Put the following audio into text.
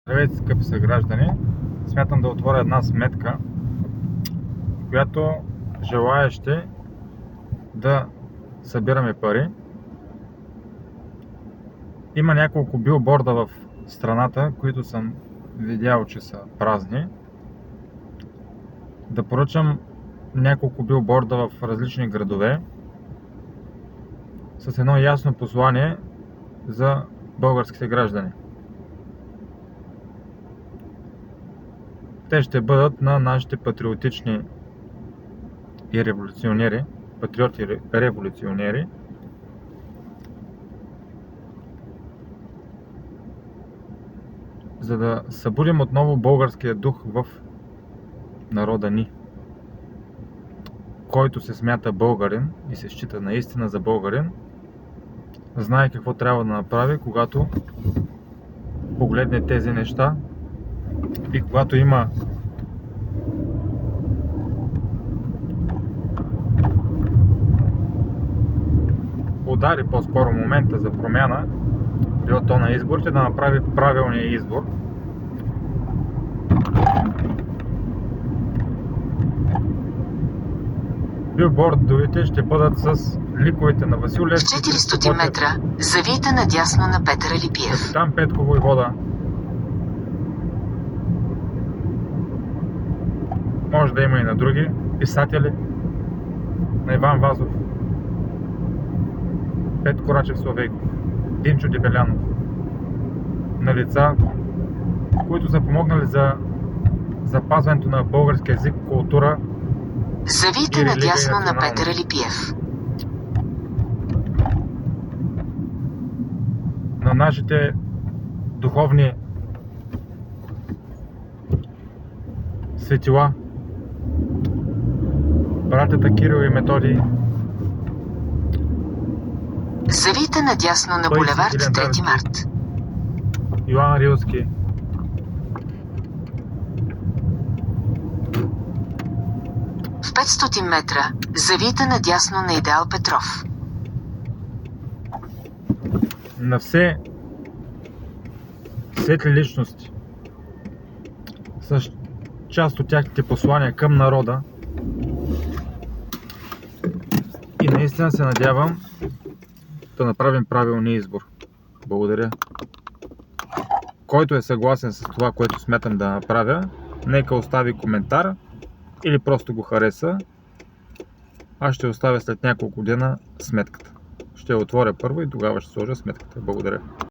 Здравейте, скъпи съграждани! Смятам да отворя една сметка, която желаещи да събираме пари. Има няколко билборда в страната, които съм видял, че са празни. Да поръчам няколко билборда в различни градове с едно ясно послание за българските граждани. Те ще бъдат на нашите патриотични и революционери, патриоти-революционери, за да събудим отново българския дух в народа ни, който се смята българин и се счита наистина за българин, знае какво трябва да направи, когато погледне тези неща и когато има удари по-скоро момента за промяна, било то на изборите, да направи правилния избор. Билбордовете ще бъдат с ликовете на Васил Левски. В 400 метра завийте надясно на Петър Алипиев. Капитан Петко Войвода. Може да има и на други писатели. На Иван Вазов, Петко Рачев Славейков, Димчо Дебелянов. На лица, които са помогнали за запазването на български език, култура. Завийте надясно на Петър Алипиев. На нашите духовни светила, братята Кирил и Методий. Завийте надясно на булевард 3 март. Йоан Рилски. В 500 метра завийте надясно на Идеал Петров. На все светли личности с част от тяхните послания към народа, и наистина се надявам да направим правилния избор. Благодаря. Който е съгласен с това, което смятам да направя, нека остави коментар или просто го хареса. Аз ще оставя след няколко дена сметката. Ще я отворя първо и тогава ще сложа сметката. Благодаря.